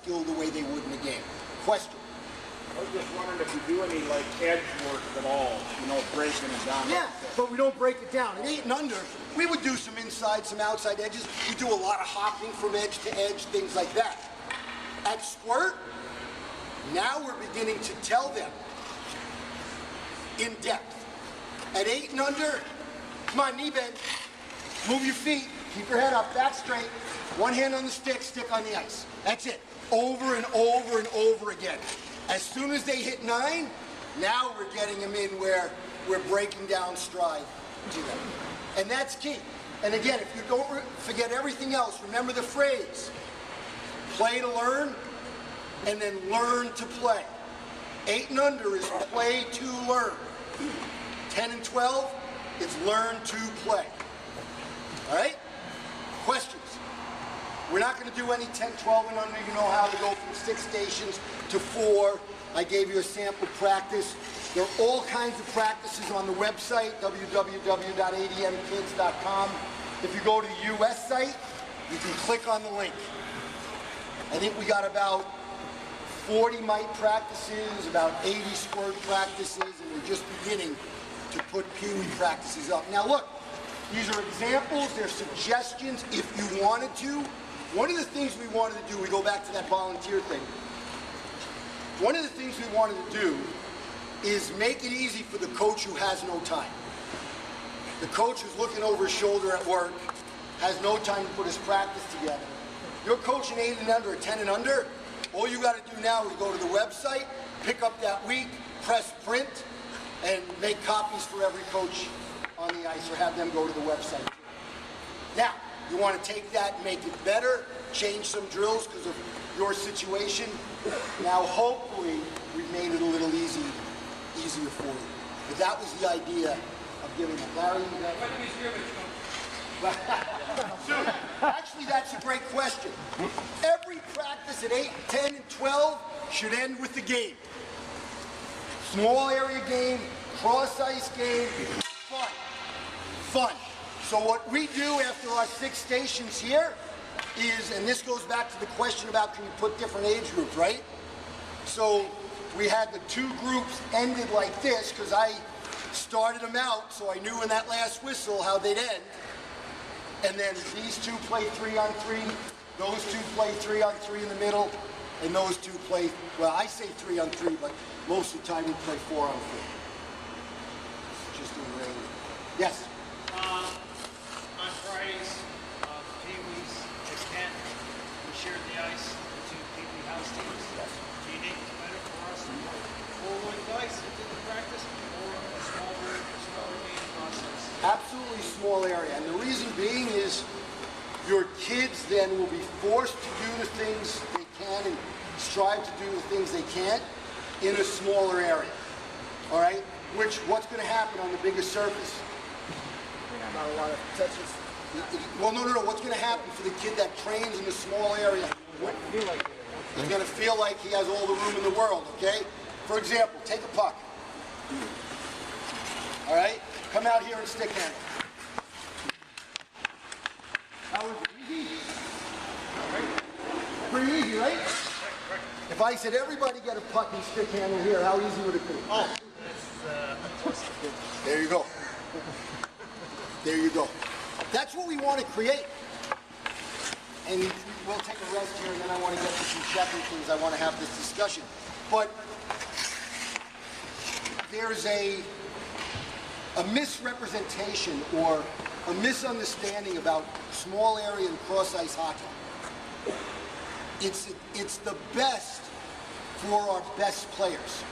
skill the way they would in the game. Question? I was just wondering if you do any like edge work at all, you know, breaking it down. Yeah, but we don't break it down. At 8 and under, we would do some inside, some outside edges. We do a lot of hopping from edge to edge, things like that. At squirt, now we're beginning to tell them in depth. At 8 and under, come on, knee bend, move your feet, keep your head up, back straight, one hand on the stick, stick on the ice. That's it, over and over and over again. As soon as they hit 9, now we're getting them in where we're breaking down stride to them. And that's key. And again, if you don't forget everything else, remember the phrase, play to learn, and then learn to play. 8 and under is play to learn. 10 and 12, it's learn to play. All right? Questions? We're not going to do any 10, 12 and under. You know how to go from 6 stations to 4. I gave you a sample practice. There are all kinds of practices on the website, www.admkids.com. If you go to the US site, you can click on the link. I think we got about 40 mite practices, about 80 squirt practices, and we're just beginning to put Pee-wee practices up. Now look, these are examples, they're suggestions if you wanted to. One of the things we wanted to do, we go back to that volunteer thing. One of the things we wanted to do is make it easy for the coach who has no time. The coach who's looking over his shoulder at work, has no time to put his practice together. You're coaching 8 and under or 10 and under, all you got to do now is go to the website, pick up that week, press print, and make copies for every coach on the ice or have them go to the website. Now, you want to take that and make it better, change some drills because of your situation. Now, hopefully, we've made it a little easier for you. But that was the idea of giving it. Larry, you got it? Actually, that's a great question. Every practice at 8, 10, and 12 should end with the game. Small area game, cross ice game, fun. Fun. So what we do after our 6 stations here is, and this goes back to the question about can you put different age groups, right? So we had the 2 groups ended like this because I started them out so I knew in that last whistle how they'd end. And then these 2 play 3 on 3, those 2 play 3 on 3 in the middle, and those 2 play, well, I say 3 on 3, but most of the time we play 4 on 4. Just in the rain. Yes? On Fridays, Pee-wees, as Kent, we shared the ice with 2 Pee-wee house teams. Yes. Do you think it's better for us to play 4-wood dice into the practice or a smaller game process? Absolutely small area, and the reason being is your kids then will be forced to do the things they can and strive to do the things they can't in a smaller area, all right? What's going to happen on the bigger surface? Not a lot of touches. Well, no. What's going to happen for the kid that trains in a small area? He's going to feel like he has all the room in the world, okay? For example, take a puck. All right? Come out here and stick handle. How is it? Easy? Pretty easy, right? If I said everybody get a puck and stick handle here, how easy would it be? Oh, There you go. There you go. That's what we want to create. And we'll take a rest here, and then I want to get to some checking things. I want to have this discussion. But there's a misrepresentation or a misunderstanding about small area and cross-ice hockey. It's the best for our best players.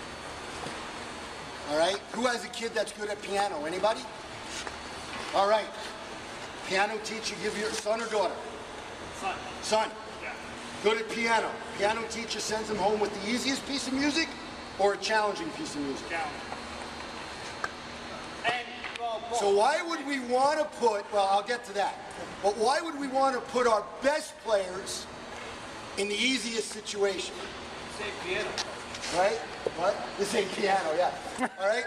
All right? Who has a kid that's good at piano? Anybody? All right. Piano teacher, give your son or daughter? Son. Son. Yeah. Good at piano. Piano teacher sends him home with the easiest piece of music or a challenging piece of music? Down. And So why would we want to put, well, I'll get to that, but why would we want to put our best players in the easiest situation? say piano. Right? What? This ain't piano, yeah. All right?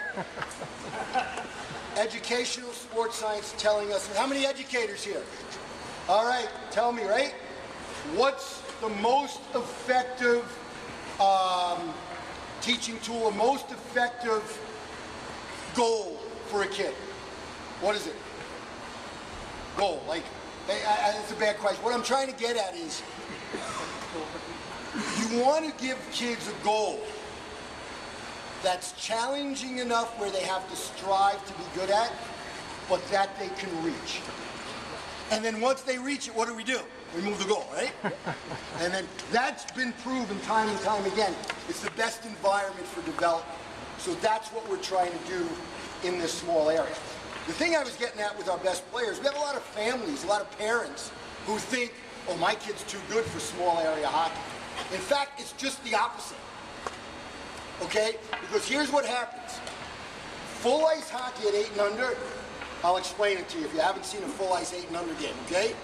Educational sports science telling us, how many educators here? All right, tell me, right? What's the most effective teaching tool, a most effective goal for a kid? What is it? Goal, like, it's a bad question. What I'm trying to get at is, you want to give kids a goal that's challenging enough where they have to strive to be good at, but that they can reach. And then once they reach it, what do? We move the goal, right? And then that's been proven time and time again. It's the best environment for development. So that's what we're trying to do in this small area. The thing I was getting at with our best players, we have a lot of families, a lot of parents who think, oh, my kid's too good for small area hockey. In fact, it's just the opposite. Okay? Because here's what happens. Full ice hockey at 8 and under, I'll explain it to you if you haven't seen a full ice 8 and under game, okay?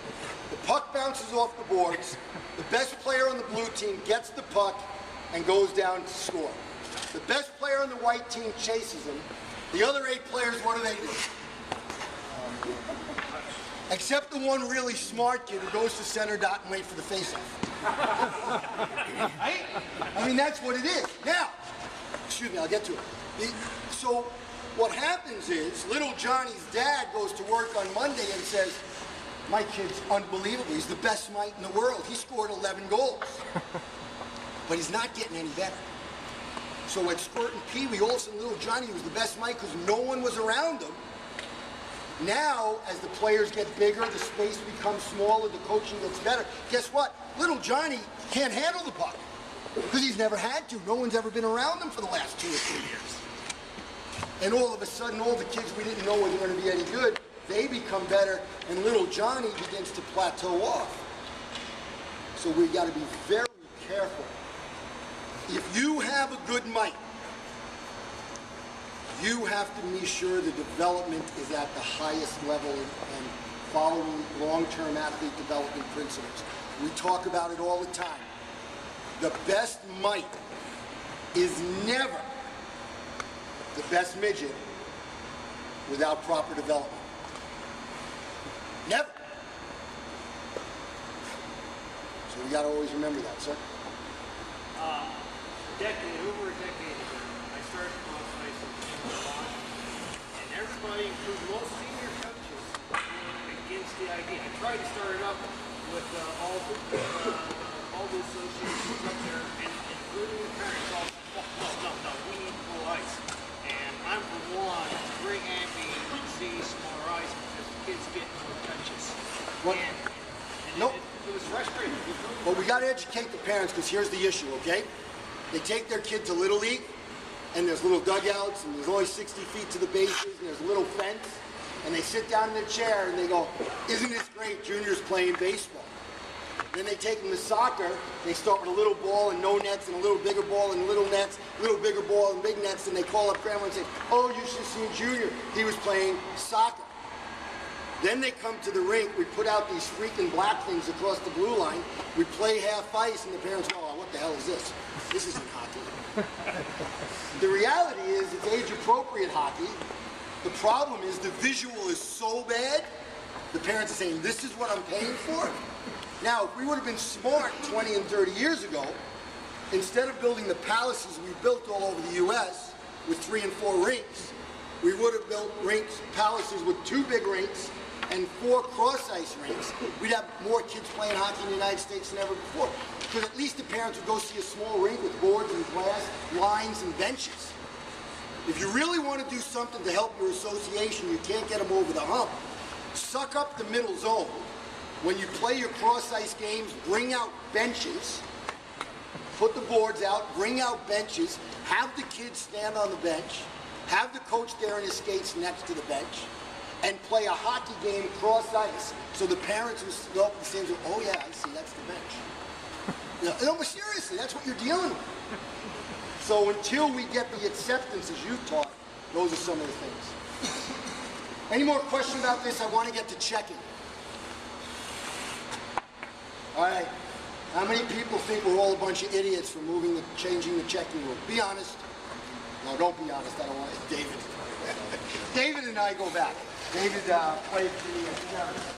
The puck bounces off the boards, the best player on the blue team gets the puck and goes down to score. The best player on the white team chases him. The other 8 players, what do? Except the one really smart kid who goes to center dot and wait for the faceoff. Right? I mean, that's what it is. Now, excuse me, I'll get to it. So what happens is, little Johnny's dad goes to work on Monday and says, my kid's unbelievable. He's the best mite in the world. He scored 11 goals. But he's not getting any better. So at Squirt and Pee Wee, all of a sudden little Johnny was the best mite because no one was around him. Now, as the players get bigger, the space becomes smaller, the coaching gets better. Guess what? Little Johnny can't handle the puck because he's never had to. No one's ever been around him for the last 2 or 3 years. And all of a sudden, all the kids we didn't know were going to be any good, they become better, and little Johnny begins to plateau off. So we got to be very careful. If you have a good mite, you have to be sure the development is at the highest level and following long-term athlete development principles. We talk about it all the time. The best mite is never the best midget without proper development. Never. So we got to always remember that, sir. Over a decade ago, I started cross ice in July, and everybody, including most senior coaches, were against the idea. I tried to start it up with all the associations up there, and including the parents, all said, no, we need full ice. And I'm for one, bring Andy and see smaller ice because the kids get more touches. What? And Nope. it was frustrating. But we got to educate the parents because here's the issue, okay? They take their kid to Little League, and there's little dugouts, and there's only 60 feet to the bases, and there's a little fence, and they sit down in their chair, and they go, isn't this great, Junior's playing baseball. Then they take them to soccer, they start with a little ball and no nets, and a little bigger ball and little nets, little bigger ball and big nets, and they call up grandma and say, oh, you should have seen Junior, he was playing soccer. Then they come to the rink, we put out these freaking black things across the blue line, we play half ice, and the parents go, oh, what the hell is this? This isn't hockey. The reality is it's age-appropriate hockey. The problem is the visual is so bad, the parents are saying, this is what I'm paying for? Now, if we would have been smart 20 and 30 years ago, instead of building the palaces we built all over the U.S. with 3 and 4 rinks, we would have built rinks, palaces with 2 big rinks and 4 cross-ice rinks. We'd have more kids playing hockey in the United States than ever before. Because at least the parents would go see a small rink with boards and glass, lines and benches. If you really want to do something to help your association, you can't get them over the hump. Suck up the middle zone. When you play your cross-ice games, bring out benches, put the boards out, bring out benches, have the kids stand on the bench, have the coach there in his skates next to the bench, and play a hockey game cross-ice. So the parents who go up the stands go, oh yeah, I see, that's the bench. No, but seriously, that's what you're dealing with. So until we get the acceptance, as you taught, those are some of the things. Any more questions about this? I want to get to checking. All right. How many people think we're all a bunch of idiots for changing the checking rule? Be honest. No, don't be honest. I don't want it. David. David and I go back. David played for the